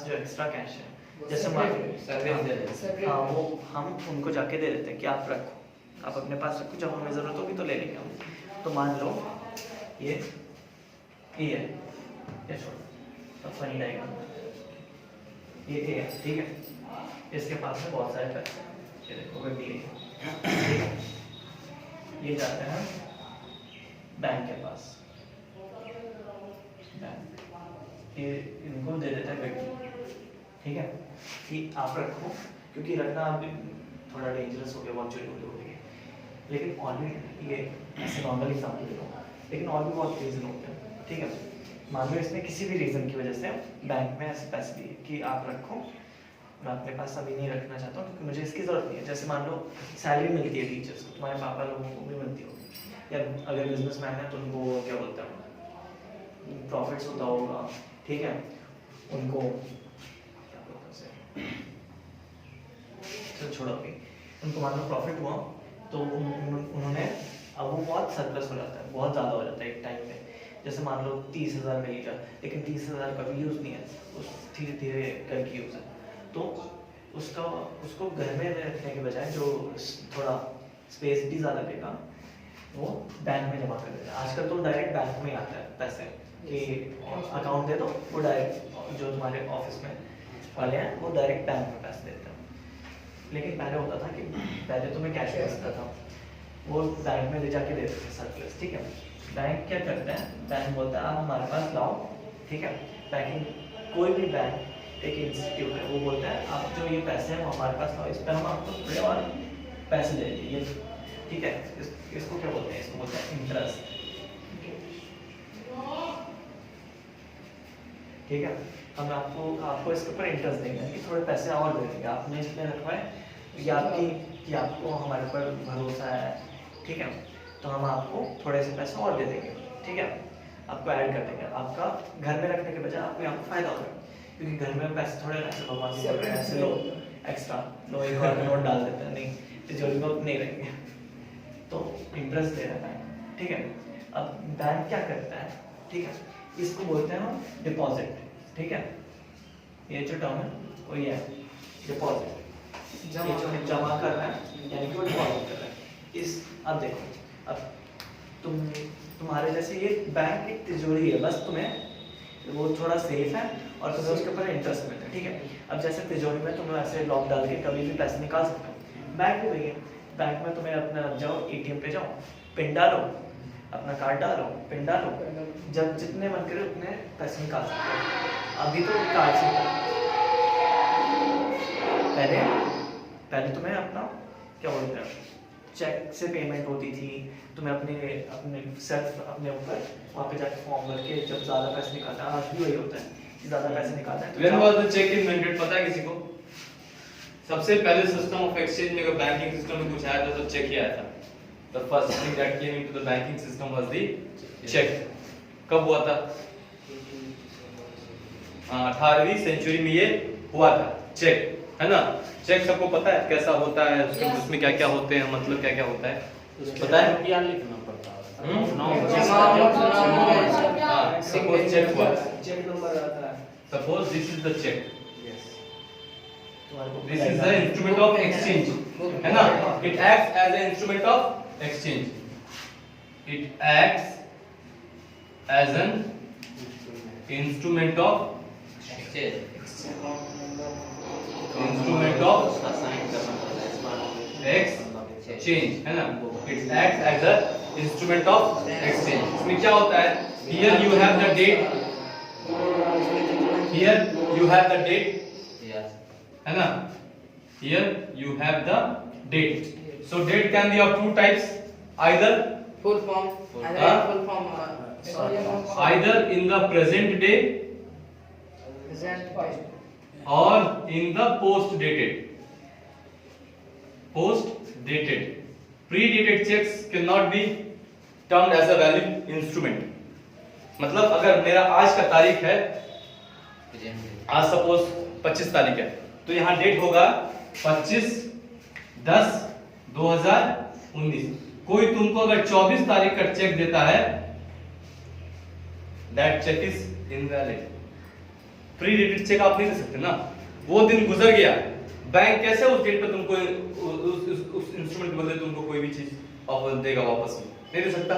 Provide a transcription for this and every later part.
पास जो extra cash है, जैसे हाँ वो हम उनको जाके दे देते हैं कि आप रखो, आप अपने पास रखो, जब हमें ज़रूरत होगी तो ले लेंगे हम। तो मान लो ये है, ये छोड़ो अब फनी डायग्राम, ये ए है, ठीक है, इसके पास में बहुत सारे पैसे, ये देखो डी है, ये जाते हैं बैंक के पास, बैंक ये इनको दे देता है व्यक्ति, ठीक है, कि आप रखो, क्योंकि रखना अब थोड़ा डेंजरस हो गया, बहुत चोरी हो गई, लेकिन और भी ये ऐसे नॉर्मल एग्जाम्पल दे रहा हूँ, लेकिन और भी बहुत रीज़न होते हैं, ठीक है। मान लो इसने किसी भी रीज़न की वजह से बैंक में ऐसे पैसे दिए कि आप रखो, मैं अपने पास अभी नहीं रखना चाहता हूँ क्योंकि मुझे इसकी ज़रूरत नहीं है। जैसे मान लो सैलरी मिलती है टीचर्स को, तुम्हारे पापा लोगों को भी मिलती होगी, या अगर बिजनेसमैन है तो उनको क्या बोलते हैं, प्रॉफिट्स होता होगा, ठीक है, उनको क्या बोलते हैं, छोड़ो अभी, उनको मान लो प्रॉफिट हुआ तो उन्होंने, अब वो बहुत सरप्लस हो जाता है, बहुत ज़्यादा हो जाता है एक टाइम पे, जैसे मान लो 30,000 मिल गया, लेकिन 30,000 का भी यूज़ नहीं है, उस धीरे धीरे करके यूज़ है, तो उसको घर में रखने के बजाय जो थोड़ा स्पेस भी ज़्यादा लेगा वो बैंक में जमा कर देता है। आजकल तो डायरेक्ट बैंक में ही आता है पैसे कि अकाउंट दे दो, वो डायरेक्ट जो तुम्हारे ऑफिस में वाले हैं वो डायरेक्ट बैंक में पैसे देते हैं। लेकिन पहले होता था कि पहले तो मैं कैश रखता था, वो बैंक में ले जाके देते थे सरप्लस, ठीक है। बैंक क्या करते हैं, बैंक बोलता है आप हमारे पास लाओ, ठीक है, बैंकिंग कोई भी बैंक एक इंस्टीट्यूट है, वो बोलता है आप जो ये पैसे हैं वो हमारे पास लाओ, इस पर हम आपको थोड़े और पैसे दे देंगे, ठीक है। इसको क्या बोलते हैं, इसको बोलते हैं इंटरेस्ट, ठीक है। हम आपको इसके ऊपर इंटरेस्ट देंगे कि थोड़े पैसे और दे देंगे, आपने इसमें रखवाए या कि आपको हमारे ऊपर भरोसा है, ठीक है, तो हम आपको थोड़े से पैसे और दे देंगे, ठीक है, आपको ऐड कर देंगे, आपका घर में रखने के बजाय आपको यहाँ पर फायदा होगा, क्योंकि घर में पैसे थोड़े ऐसे भगवान से बोल रहे हैं, ऐसे लो एक्स्ट्रा लो, एक और नोट डाल देते हैं, नहीं तिजोरी में नहीं रहेंगे, तो इंटरेस्ट दे रहा है, ठीक है। अब बैंक क्या करता है, ठीक है, इसको बोलते हैं हम डिपॉजिट, ठीक है, ये जो टर्म है वो ये है डिपॉजिट, जमा कर रहा है यानी कि वो डिपॉजिट कर रहा है। इस अब देखो, अब तुम्हारे जैसे ये बैंक एक तिजोरी है, बस तुम्हें वो थोड़ा सेफ है और तुम्हें उसके ऊपर इंटरेस्ट मिलता है, ठीक है। अब जैसे तिजोरी में तुम्हें ऐसे लॉक डाल के कभी भी पैसे निकाल सकते हो, बैंक भी वही है, बैंक में तुम्हें अपना जाओ एटीएम पे जाओ, पिन डालो, अपना कार्ड डालो, पिन डालो, जब जितने मन करे उतने पैसे निकाल सकते हो। अभी तो कार्ड से पहले तुम्हें अपना क्या बोलते हैं चेक से पेमेंट होती थी, तुम्हें अपने सेल्फ अपने ऊपर वहाँ पे जाके फॉर्म भर के जब ज़्यादा पैसे निकालता है, आज भी वही होता है कि ज़्यादा पैसे निकालता है। When was the check invented, पता है किसी को? सबसे पहले सिस्टम ऑफ एक्सचेंज में अगर बैंकिंग सिस्टम में कुछ आया था तो चेक ही आया था। The first thing that came into the banking system was the check. कब हुआ था? 18वीं सेंचुरी में ये हुआ था चेक, है ना। चेक सबको पता है कैसा होता है, उसमें क्या क्या होते हैं, मतलब क्या क्या होता है पता है? क्या लिखना पड़ता है? सपोज चेक हुआ, चेक नंबर आता है, suppose this is the cheque, this is the instrument of exchange, है ना। It acts as an instrument of exchange, it acts as an instrument of exchange, instrument of exchange, है ना। It acts as a instrument of exchange. इसमें क्या होता है, here you have the date, here you have the date, है ना, here you have the date. So date can be of two types, either full form, either in the present day present voice, or in the post dated. Pre-dated checks cannot be termed as a valid instrument. मतलब अगर मेरा आज का तारीख है, आज suppose 25 तारीख है, तो यहाँ डेट होगा 25/10/2019। कोई तुमको अगर 24 तारीख का चेक देता है, that check is invalid. Pre dated cheque आप नहीं दे सकते ना, वो दिन गुजर गया, बैंक कैसे उस डेट पे तुमको उस इंस्ट्रूमेंट के बदले तुमको कोई भी चीज ऑफर देगा वापस में? नहीं दे सकता।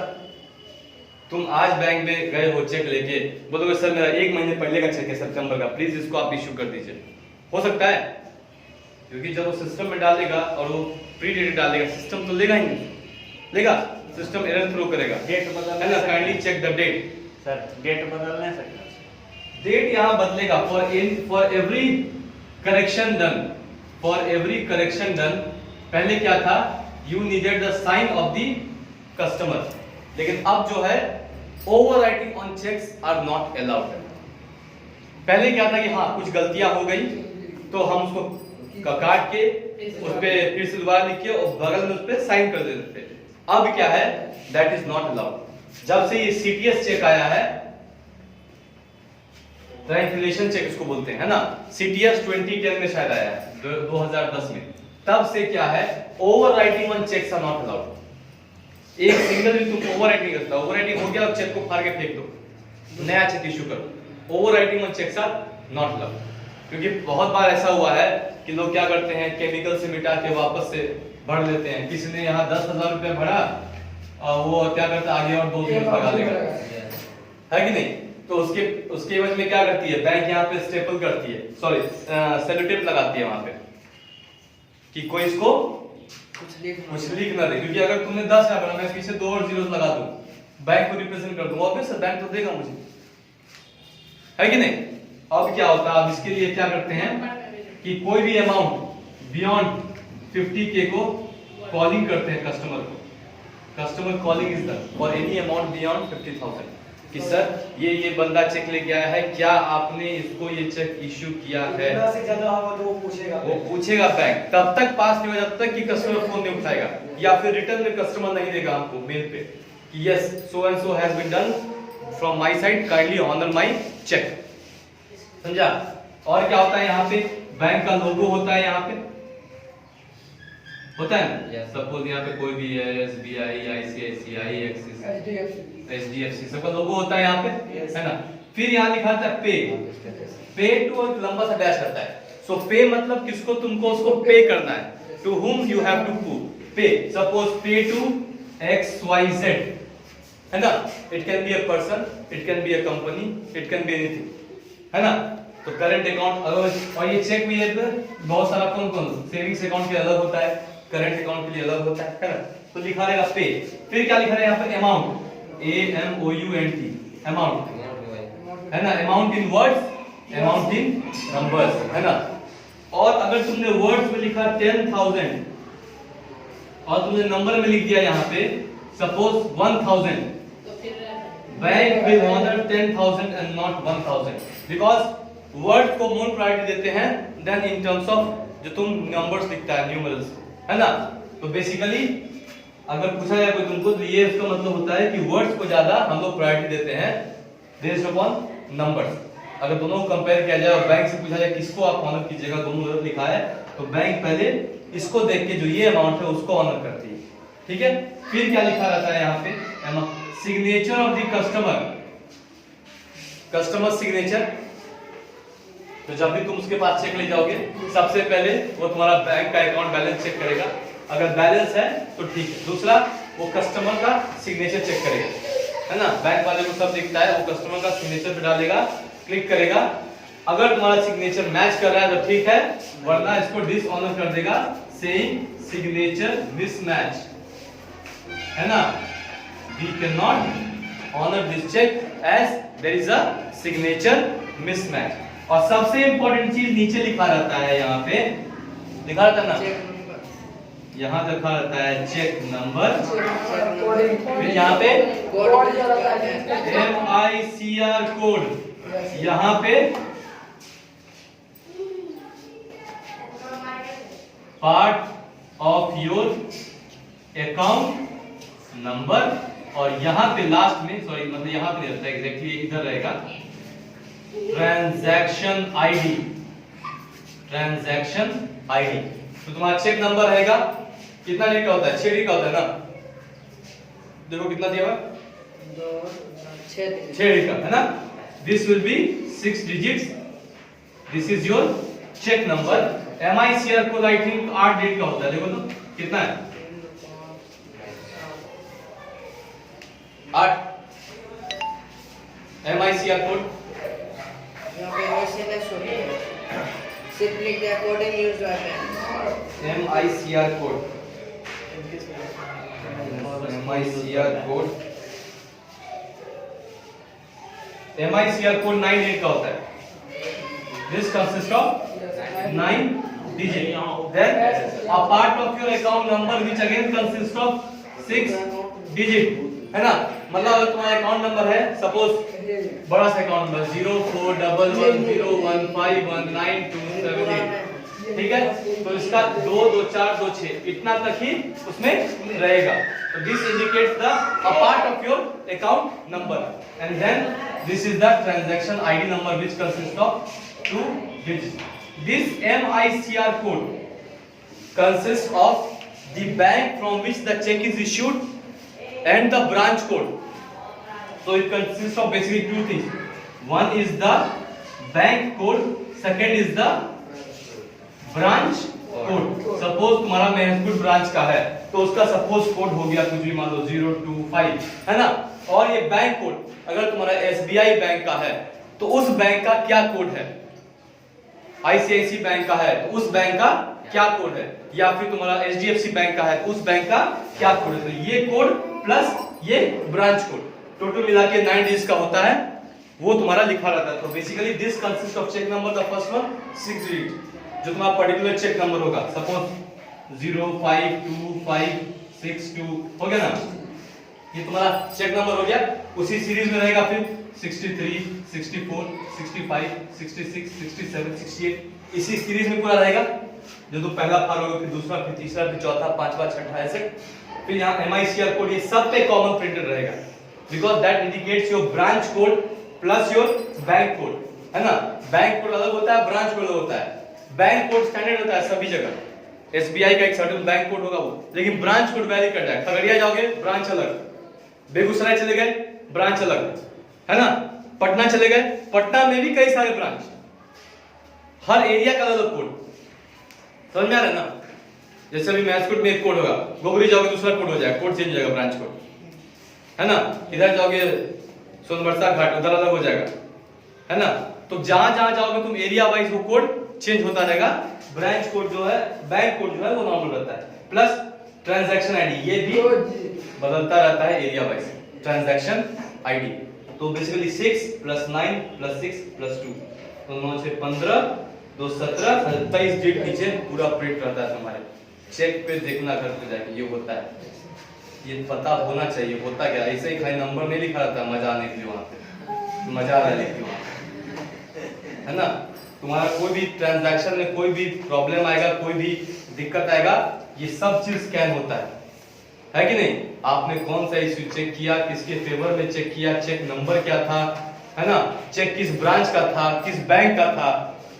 तुम आज बैंक में गए हो चेक लेके, बोलोगे सर मेरा 1 महीने पहले का चेक है सितंबर का, प्लीज इसको आप इश्यू कर दीजिए, हो सकता है? क्योंकि जब वो सिस्टम में डालेगा और वो प्री डेटेड डालेगा, सिस्टम तो लेगा ही नहीं, लेगा, सिस्टम एरर थ्रो करेगा, डेट बदल है ना, kindly check the date. Sir date बदल नहीं सकता। डेट यहाँ बदलेगा for every correction done, for every correction done. पहले क्या था, you needed the sign of the customer, लेकिन अब जो है overwriting on cheques are not allowed. पहले क्या था कि हाँ कुछ गलतियां हो गई तो हम उसको काट के उस पे फिर से दोबारा लिख के और बगल में उस पे साइन कर देते थे। अब क्या है, दैट इज नॉट अलाउड। जब से ये सीटीएस चेक आया है, ट्रायंगुलेशन चेक इसको बोलते हैं, है ना, सीटीएस 2010 में शायद आया है, 2010 में, तब से क्या है, overwriting on cheques are not allowed. एक सिंगल भी तुम ओवरराइटिंग कर सकते हो, ओवरराइटिंग हो गया और चेक को फाड़ के फेंक दो, नया चेक इशू करो। Overwriting on cheques are not allowed, क्योंकि बहुत बार ऐसा हुआ है कि लोग क्या करते हैं, केमिकल से मिटा के वापस से भर लेते हैं। किसी ने यहाँ 10,000 रुपए भरा और वो क्या करता है, आगे और 2 दिन लगा देगा, है कि नहीं? तो उसके एवज में क्या करती है बैंक, यहाँ पे स्टेपल करती है, सॉरी सेलोटेप लगाती है वहां पे, कि कोई इसको कुछ लिख ना दे। क्योंकि अगर तुमने 10,000 भरा, मैं पीछे 2 और जीरोस लगा दूं, बैंक को रिप्रेजेंट कर दूं, ऑब्वियस है बैंक तो देगा मुझे, है कि नहीं? अब क्या होता है, अब इसके लिए क्या करते हैं कि कोई भी अमाउंट बियॉन्ड 50K को कॉलिंग करते हैं कस्टमर को। Customer calling is done for any amount beyond 50,000, कि सर ये बंदा चेक लेके आया है, क्या आपने इसको ये चेक इश्यू किया है? से ज्यादा होगा तो वो पूछेगा बैंक, तब तक पास नहीं हो जब तक कि कस्टमर फोन नहीं उठाएगा, या फिर रिटर्न में कस्टमर नहीं देगा आपको मेल पे कि yes so and so has been done from my side, kindly honour my cheque. समझा? और क्या होता है यहाँ पे, बैंक का लोगो होता है, यहाँ पे होता है ना, सपोज यहाँ पे कोई भी है, SBI, ICICI, एक्सिस, HDFC, सबका लोगो होता है यहाँ पे, है ना। फिर यहाँ लिखा था पे टू, और लंबा सा डैश रहता है। सो पे मतलब किसको, तुमको उसको पे करना है, to whom you have to pay. Suppose pay to XYZ, है ना, it can be a person, it can be a company, it can be anything, है ना। तो करंट अकाउंट, और ये चेक भी है बहुत सारा, कौन कौन सेविंग्स अकाउंट के अलग होता है, करंट अकाउंट के लिए अलग होता है ना। तो लिखा रहेगा पे, फिर क्या लिखा रहेगा यहाँ पे, अमाउंट, AMOUNT, अमाउंट, है ना, amount in words, amount in numbers, है ना। और अगर तुमने वर्ड्स में लिखा 10,000 और तुमने नंबर में लिख दिया यहाँ पे suppose 1,000, bank will honour 10,000 and not 1,000, because word को मोर प्रायोरिटी देते हैं देन इन टर्म्स ऑफ जो तुम नंबर्स लिखता है, न्यूमरल्स, है ना। तो बेसिकली अगर पूछा जाए कोई तुमको, तो ये इसका मतलब होता है कि वर्ड्स को ज्यादा हम लोग प्रायोरिटी देते हैं बेस्ड अपॉन नंबर्स। अगर दोनों को कंपेयर किया जाए और बैंक से पूछा जाए किसको आप ऑनर कीजिएगा, दोनों गलत लिखा है, तो बैंक पहले इसको देख के जो ये अमाउंट है उसको ऑनर करती है, ठीक है। फिर क्या लिखा रहता है यहाँ पे, signature of the customer, customer signature. तो जब भी तुम उसके पास चेक ले जाओगे, सबसे पहले वो तुम्हारा बैंक का अकाउंट बैलेंस चेक करेगा, अगर बैलेंस है तो ठीक है। दूसरा, वो कस्टमर का सिग्नेचर चेक करेगा, है ना। बैंक वाले को सब दिखता है, वो कस्टमर का सिग्नेचर पे डालेगा, क्लिक करेगा, अगर तुम्हारा सिग्नेचर मैच कर रहा है तो ठीक है, वरना इसको डिसऑनर कर देगा, सेइंग सिग्नेचर मिसमैच, है ना। We can not honour this cheque as there is a signature mismatch. और सबसे इंपॉर्टेंट चीज नीचे लिखा रहता है, यहाँ पे लिखा रहता है ना, यहाँ लिखा रहता है चेक नंबर, फिर यहाँ पे MICR कोड, यहाँ पे part of your account number, और यहाँ पे लास्ट में, सॉरी मतलब यहाँ पे नहीं रहता, एग्जैक्टली इधर रहेगा ट्रांजैक्शन आईडी, ट्रांजैक्शन आईडी। तो तुम्हारा चेक नंबर रहेगा, कितना डिजिट का होता है, 6 डिजिट का होता है ना, देखो कितना दिया हुआ, 6 डिजिट का, है ना। This will be 6 digits this is your cheque number. MICR code I think 8 digit का होता है, देखो तो कितना है 8 MICR कोड। यहाँ पे SMS होती है, simply the according used by pen। MICR code, MICR code, MICR code 9 digit का होता है। This consists of 9 digit. Then a part of your account number which again consists of 6 digit, है ना। मतलब अगर तुम्हारा अकाउंट नंबर है, suppose बड़ा सा अकाउंट नंबर 041101519278, ठीक है, तो इसका 2 2 4 2 6 इतना तक ही उसमें रहेगा। तो this indicates the a part of your account number and then this is the transaction ID number which consist of 2 digits. This MICR code consists of the bank from which the check is issued and the branch code. So it consists of basically two things. One is the bank code, second is the branch code. Suppose तुम्हारा महसूल branch का है तो उसका suppose code हो गया कुछ भी मान लो 025, है ना। और ये बैंक कोड अगर तुम्हारा SBI बैंक का है तो उस बैंक का क्या कोड है, ICICI बैंक का है तो उस बैंक का क्या कोड है, या फिर तुम्हारा HDFC बैंक का है तो उस बैंक का क्या कोड है। तो ये कोड प्लस ये ब्रांच कोड टोटल मिला के 9 डिजिट का होता है, वो तुम्हारा लिखा रहता है। तो basically this consist of cheque number, the first one 6 digit जो तुम्हारा पर्टिकुलर चेक नंबर होगा, सपोज 05256 हो गया ना, ये तुम्हारा चेक नंबर हो गया। उसी सीरीज में रहेगा फिर 63 64 65 66 67 68 इसी सीरीज में पूरा रहेगा। जो तो पहला फार होगा, फिर दूसरा, फिर तीसरा, फिर चौथा, पांचवा, छठा, ऐसे। फिर यहाँ MICR कोड ये सब पे कॉमन प्रिंटेड रहेगा because that indicates your branch code plus your bank code, है ना। बैंक कोड अलग होता है, ब्रांच कोड अलग होता है। बैंक कोड स्टैंडर्ड होता है सभी जगह, SBI का एक सर्टेन बैंक कोड होगा वो, लेकिन ब्रांच कोड वैरी कर जाएगा। खगड़िया जाओगे ब्रांच अलग, बेगूसराय चले गए ब्रांच अलग, है ना। पटना चले गए, पटना में भी कई सारे ब्रांच, हर एरिया का अलग कोड, समझ में आ रहा है ना। जैसे अभी महसूल में एक कोड होगा, गोगरी जाओगे दूसरा कोड हो जाएगा, कोड चेंज हो जाएगा ब्रांच कोड, है ना। इधर जाओगे सोनबरसा घाट उधर अलग हो जाएगा, है ना। तो जहां जहां जाओगे तुम एरिया वाइज वो कोड चेंज होता रहेगा। ब्रांच कोड जो है, बैंक कोड जो है वो नॉर्मल रहता है, प्लस ट्रांजैक्शन आईडी ये भी बदलता रहता है एरिया वाइज, ट्रांजैक्शन आईडी। तो बेसिकली 6 + 9 + 6 + 2 तो 9 से 15 2 17 27 डिजिट नीचे पूरा प्रिंट रहता है तुम्हारे। चेक पे देखना घर पे जाके ये होता है, ये पता होना चाहिए होता क्या। ऐसे ही खाली नंबर नहीं लिखा रहता है मजा आने के लिए, वहां पे मजा आ रहा है लिख के वहां, है ना। तुम्हारा कोई भी ट्रांजैक्शन में कोई भी प्रॉब्लम आएगा, कोई भी दिक्कत आएगा, ये सब चीज स्कैन होता है कि नहीं। आपने कौन सा इश्यू चेक किया, किसके फेवर में चेक किया, चेक नंबर क्या था, है ना, चेक किस ब्रांच का था, किस बैंक का था,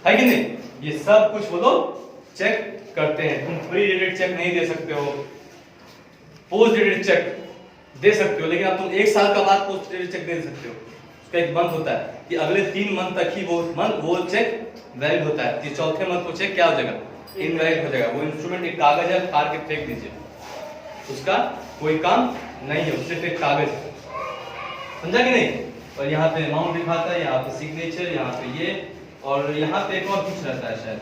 है कि नहीं। ये सब कुछ वो लोग चेक करते हैं। तुम प्री डेटेड चेक नहीं दे सकते हो, पोस्ट डेटेड चेक दे सकते हो, लेकिन अब तुम 1 साल का बाद पोस्ट डेटेड चेक दे सकते हो। उसका एक मंथ होता है कि अगले 3 मंथ तक ही वो चेक वैलिड होता है। कि चौथे मंथ को चेक क्या हो जाएगा, इनवैलिड हो जाएगा। वो इंस्ट्रूमेंट एक कागज है, फाड़ के फेंक दीजिए, उसका कोई काम नहीं है, उससे सिर्फ कागज है, समझा कि नहीं। और यहाँ पे अमाउंट दिखाता है, यहाँ पे सिग्नेचर, यहाँ पे ये, और यहाँ पे एक और कुछ रहता है शायद,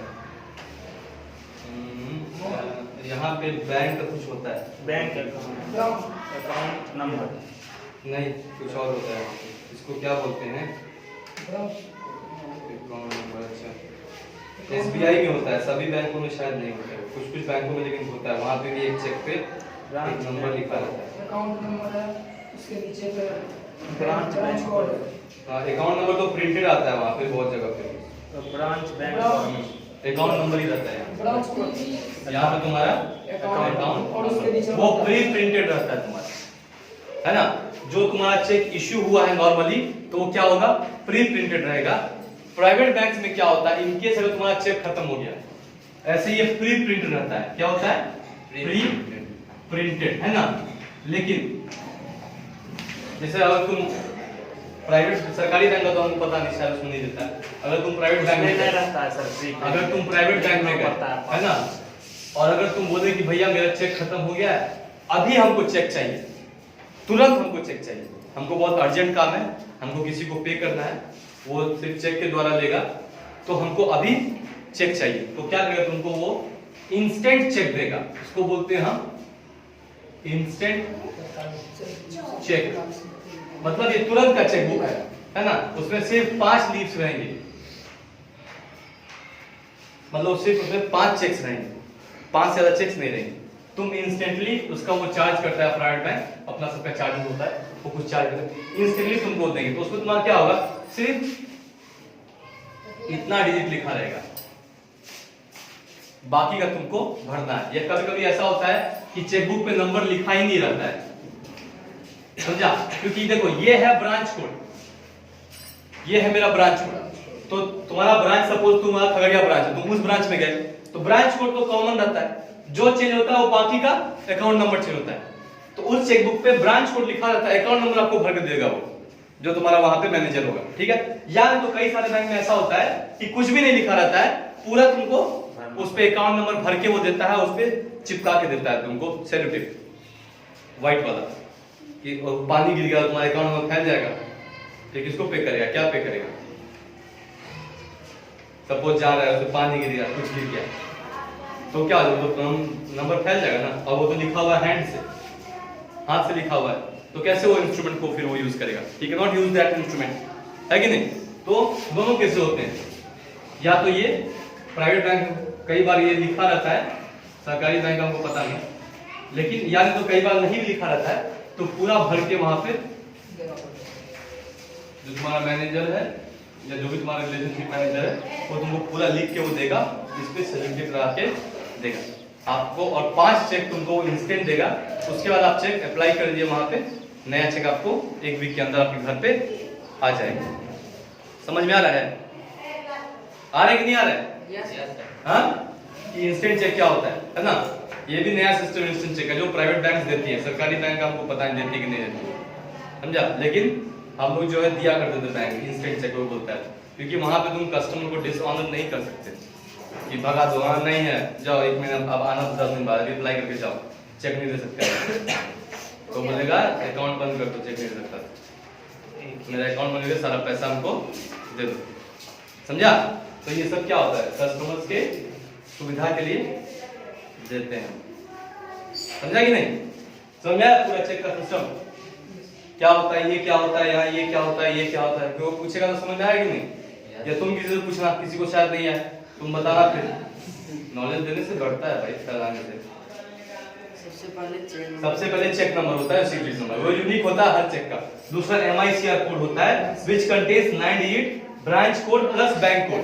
यहाँ पे बैंक का कुछ होता है, बैंक अकाउंट नंबर नहीं कुछ और होता है, इसको क्या बोलते हैं, अकाउंट नंबर। अच्छा, SBI में होता है, सभी बैंकों में शायद नहीं होता है, कुछ कुछ बैंकों में लेकिन होता है। वहाँ पे भी एक चेक पे एक नंबर लिखा रहता है, अकाउंट नंबर है, उसके नीचे पे ब्रांच बैंक कोड। हाँ, अकाउंट नंबर तो प्रिंटेड आता है वहाँ पे बहुत जगह पे, ब्रांच बैंक अकाउंट नंबर ही रहता है ब्रांच कोड यहाँ पे तुम्हारा अकाउंट, और उसके नीचे वो प्री प्रिंटेड रहता है तुम्हारा, है ना। जो तुम्हारा चेक इश्यू हुआ है नॉर्मली तो वो क्या होगा, प्री प्रिंटेड रहेगा। प्राइवेट बैंक्स में क्या होता है, इनकेस अगर तुम्हारा चेक खत्म हो गया, ऐसे ये प्री प्रिंटेड रहता है। क्या होता है, प्री प्रिंटेड, है ना। लेकिन जैसे अगर तुम प्राइवेट सरकारी बैंक का तो हमको पता नहीं, शायद उसमें नहीं देता है। अगर तुम प्राइवेट बैंक में नहीं गए, रहता है सर फ्री। अगर तुम प्राइवेट बैंक में गए, है ना, और अगर तुम बोले कि भैया मेरा चेक खत्म हो गया है, अभी हमको चेक चाहिए, तुरंत हमको चेक चाहिए, हमको बहुत अर्जेंट काम है, हमको किसी को पे करना है, वो सिर्फ चेक के द्वारा लेगा, तो हमको अभी चेक चाहिए, तो क्या करेगा तुमको, वो इंस्टेंट चेक देगा, उसको बोलते हैं हम इंस्टेंट चेक। मतलब ये तुरंत का चेक बुक है ना, उसमें सिर्फ 5 लीव्स रहेंगे, मतलब सिर्फ उसमें 5 चेक्स रहेंगे, 5 से ज्यादा चेक्स नहीं रहेंगे। तुम इंस्टेंटली उसका वो चार्ज करता है प्राइवेट बैंक, अपना सबका चार्जेस होता है, वो कुछ चार्ज करता है, इंस्टेंटली तुमको देंगे, तो उसमें तुम्हारा क्या होगा, सिर्फ इतना डिजिट लिखा रहेगा, बाकी का तुमको भरना है। या कभी कभी ऐसा होता है कि चेकबुक पे नंबर लिखा ही नहीं रहता है, समझा, क्योंकि देखो ये है ब्रांच कोड, ये है मेरा ब्रांच कोड, तो तुम्हारा ब्रांच सपोज तुम्हारा खगड़िया ब्रांच है, तुम उस ब्रांच में गए, तो ब्रांच कोड तो कॉमन रहता है, जो चेंज होता है वो बाकी का अकाउंट नंबर चेंज होता है, तो उस चेकबुक पे ब्रांच कोड लिखा रहता है, अकाउंट नंबर आपको भर के देगा वो जो तुम्हारा वहां पे मैनेजर होगा, ठीक है। या तो कई सारे बैंक में ऐसा होता है कि कुछ भी नहीं लिखा रहता है, पूरा तुमको उस पे अकाउंट नंबर भर के वो देता है, उस पे चिपका के देता है तुमको सेलो टेप व्हाइट वाला, कि पानी गिर गया तुम्हारा अकाउंट नंबर फैल जाएगा, फिर किसको पे करेगा, क्या पे करेगा, सपोज जा रहा है उसमें पानी गिर गया, कुछ गिर गया, तो क्या तो नंबर फैल जाएगा ना, और वो तो लिखा हुआ है हैंड से, हाथ से लिखा हुआ है, तो कैसे वो इंस्ट्रूमेंट को फिर वो यूज करेगा, he can not use that instrument, है कि नहीं। तो दोनों कैसे होते हैं, या तो ये प्राइवेट बैंक कई बार ये लिखा रहता है, सरकारी बैंक हमको पता नहीं, लेकिन या तो कई बार नहीं लिखा रहता है, तो पूरा भर के वहां पे जो तुम्हारा मैनेजर है या जो भी तुम्हारा रिलेशनशिप मैनेजर है, वो तुमको पूरा लिख के वो देगा, इस पे सर्टिफिकेट लगा के देगा आपको, और 5 चेक तुमको इंस्टेंट देगा, उसके बाद आप चेक अप्लाई कर दीजिए वहां पे, नया चेक आपको 1 वीक के अंदर आपके घर पे आ जाएगा। समझ में आ रहा है, आ रहा है कि नहीं आ रहा है? हाँ, कि इंस्टेंट चेक क्या होता है ना, ये भी नया सिस्टम इंस्टेंट चेक है जो प्राइवेट बैंक देती है, सरकारी बैंक हमको पता नहीं देती कि नहीं देती, समझा, लेकिन हम लोग जो है दिया करते थे बैंक इंस्टेंट चेक वो बोलता है, क्योंकि वहां पे तुम कस्टमर को डिसऑनर नहीं कर सकते कि भगा दो, हाँ नहीं है जाओ 1 महीना अब आना, 10 दिन बाद रिप्लाई करके जाओ, चेक नहीं दे सकते, तो बोलेगा अकाउंट बंद कर दो, चेक नहीं दे सकता, मेरा अकाउंट बंद करके सारा पैसा हमको दे दो, समझा। तो ये सब क्या होता है, कस्टमर्स के सुविधा के लिए देते हैं, समझा कि नहीं, समझा पूरा चेक का सिस्टम क्या होता है, ये क्या होता है, यहाँ ये क्या होता है, ये क्या होता है, कोई पूछेगा तो समझ में आएगा कि नहीं, या तुम किसी से पूछना, किसी को शायद नहीं है, तुम बताना, फिर नॉलेज देने से बढ़ता है भाई, कराने से। सबसे पहले चेक नंबर होता है, सीरीज नंबर, वो यूनिक होता है हर चेक का। दूसरा MICR कोड होता है, which contains 9 digit branch code plus bank code,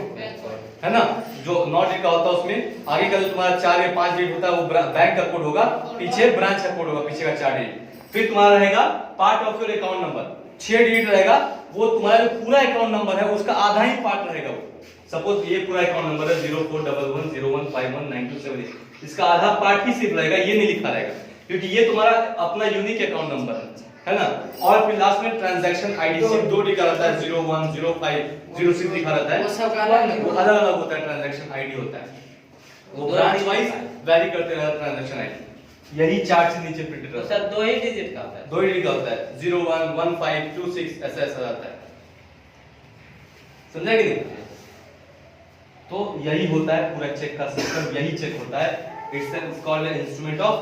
है ना, जो 9 डिजिट का होता है, उसमें आगे का जो तुम्हारा 4 या 5 डिजिट होता है वो बैंक का कोड होगा, पीछे ब्रांच का कोड होगा, पीछे का 4 डिजिट, फिर तुम्हारा रहेगा part of your account number, 6 digit रहेगा, वो तुम्हारा जो पूरा अकाउंट नंबर है उसका आधा ही पार्ट रहेगा वो, सपोज ये पूरा अकाउंट नंबर है 041101519278, इसका आधा पार्ट ही सिर्फ रहेगा, ये नहीं लिखा रहेगा, क्योंकि ये तुम्हारा अपना यूनिक अकाउंट नंबर है ना, और फिर लास्ट में ट्रांजैक्शन आईडी सिर्फ 2 लिखा रहता है, 01 05 06 लिखा रहता है, वो अलग अलग होता है, ट्रांजैक्शन आईडी होता है, वो ब्रांच वाइज वैरी करते रहता है ट्रांजैक्शन आईडी, यही चार्ट से नीचे प्रिंटेड रहता है, 2 ही डिजिट का होता है, 2 डिजिट का होता है, 01 15 26 ऐसा ऐसा रहता है, समझा कि नहीं। तो यही होता है पूरा चेक का सिस्टम, यही चेक होता है, it's called an instrument of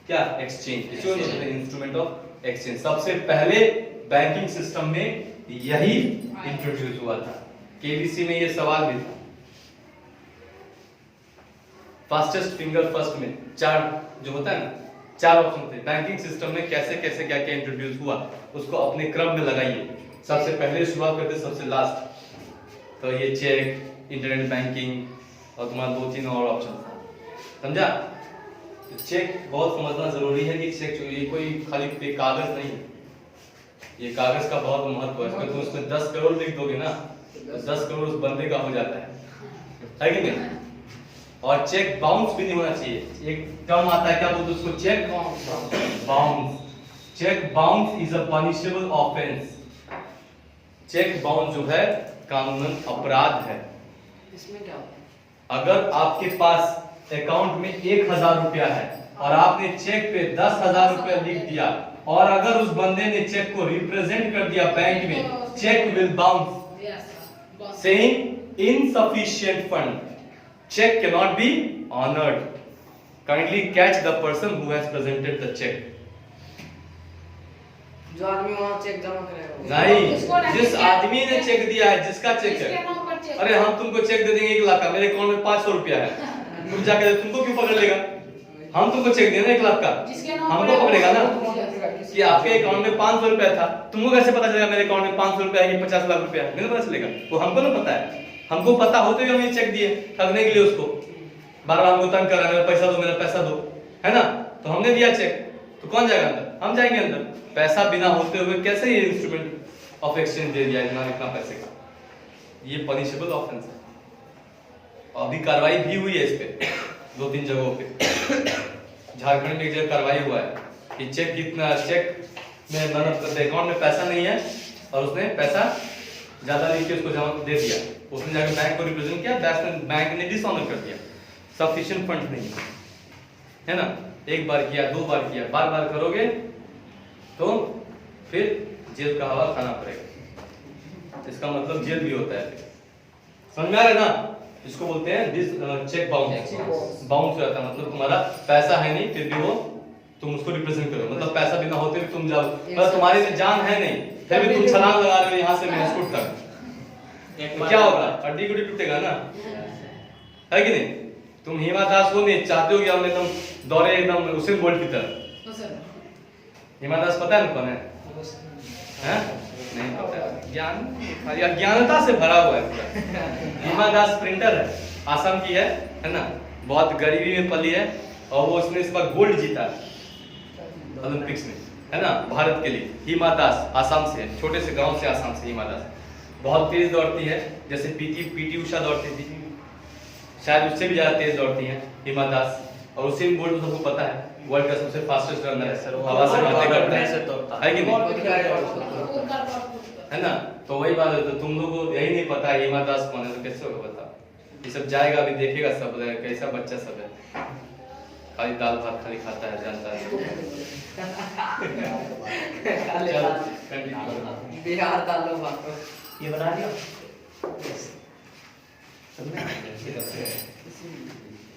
क्या, एक्सचेंज, इसको बोलते हैं इंस्ट्रूमेंट ऑफ एक्सचेंज। सबसे पहले बैंकिंग सिस्टम में यही इंट्रोड्यूस हुआ था, केबीसी में ये सवाल भी था, फास्टेस्ट फिंगर फर्स्ट में 4 जो होता है ना, 4 ऑप्शन थे, बैंकिंग सिस्टम में कैसे कैसे क्या क्या इंट्रोड्यूस हुआ उसको अपने क्रम में लगाइए, सबसे पहले शुरुआत करते सबसे लास्ट, तो ये चेक, इंटरनेट बैंकिंग और तुम्हारा 2-3 और ऑप्शन था, समझा। चेक बहुत समझना जरूरी है कि चेक ये कोई खाली कागज नहीं है, ये कागज का बहुत महत्व है, अगर तुम उसमें 10 करोड़ लिख दोगे ना, तो 10 करोड़ उस बंदे का हो जाता है कि नहीं। और चेक बाउंस भी नहीं होना चाहिए, एक टर्म आता है क्या बोलते हैं उसको, cheque bounce. Cheque bounce is a punishable offence, cheque bounce जो है कानूनन अपराध है। इसमें क्या होता है? अगर आपके पास अकाउंट में 1000 रुपया है और आपने चेक पे 10,000 रुपया लिख दिया और अगर उस बंदे ने चेक को रिप्रेजेंट कर दिया बैंक में, cheque will bounce saying insufficient fund, cheque can not be honoured, kindly catch the person who has presented the cheque. जो आदमी वहाँ चेक जमा करेगा नहीं, जिस आदमी ने चेक दिया है, जिसका चेक है। अरे हम तुमको चेक दे देंगे 1 लाख का, मेरे अकाउंट में 500 रुपया है, तुम जाके तुमको क्यों पकड़ लेगा? हम तुमको चेक दिया ना 1 लाख का, हमको पकड़ेगा ना कि आपके अकाउंट में 500 रुपया था। तुमको कैसे पता चलेगा मेरे अकाउंट में 500 रुपया है कि 50 लाख रुपया है? नहीं पता चलेगा, वो हमको ना पता है। हमको पता होते हुए हमें चेक दिए ठगने के लिए, उसको बार बार हमको तंग कर रहा है, मेरा पैसा दो, मेरा पैसा दो, है ना? तो हमने दिया चेक, तो कौन जाएगा अंदर? हम जाएंगे अंदर। पैसा बिना होते हुए कैसे ये इंस्ट्रूमेंट ऑफ एक्सचेंज दे दिया इतना पैसे का? ये पनिशेबल ऑफेंस है। अभी कार्रवाई भी हुई है इस पे 2-3 जगहों पे। झारखंड में एक जगह कार्रवाई हुआ है कि चेक में मतलब अकाउंट में पैसा नहीं है और उसने पैसा ज्यादा लिख के उसको जमा दे दिया, उसने जाकर बैंक को रिप्रेजेंट किया, बैंक ने डिसऑनर कर दिया, सफिशिएंट फंड नहीं है ना? एक बार किया, 2 बार किया, बार करोगे तो फिर जेल का हवा खाना पड़ेगा। इसका मतलब जेल भी होता है। समझ में आ रहा है ना? इसको बोलते हैं चेक बाउंस। बाउंस हो जाता है मतलब तुम्हारा पैसा है नहीं, फिर भी वो तुम उसको रिप्रेजेंट करो, मतलब पैसा बिना होते हुए तुम जाओ, पर तुम्हारी में जान है नहीं, फिर भी तुम छलांग लगा रहे हो यहाँ से मेहसकूट तक, तो क्या होगा? हड्डी गुड्डी टूटेगा ना, है कि नहीं? तुम हिमा दास हो नहीं चाहते हो कि हम एकदम दौड़े एकदम उसेन बोल्ट की तरह। हिमा दास पता है ना कौन है? नहीं पता। ज्ञान अज्ञानता से भरा हुआ है पूरा। हिमा दास स्प्रिंटर है, आसाम की है ना? बहुत गरीबी में पली है और वो उसने इस बार गोल्ड जीता ओलंपिक्स में, है ना? भारत के लिए। हिमा दास आसाम से है, छोटे से गांव से आसाम से हिमा दास। बहुत तेज दौड़ती है, जैसे पीटी उषा दौड़ती थी, शायद उससे भी ज्यादा तेज दौड़ती है हिमा दास। और उसेन बोल्ट तो सबको पता है वर्ल्ड का सबसे फास्टेस्ट रनर है सर, हवा से बातें करता है कि नहीं? है ना? तो वही बात है, तो तुम लोगों को यही नहीं पता है हिमा दास कौन है, तो कैसे होगा बताओ? ये सब जाएगा अभी देखेगा सब, कैसा बच्चा सब है, खाली दाल भात खाली खाता है, जानता है। बिहार दाल भात ये बना लिया।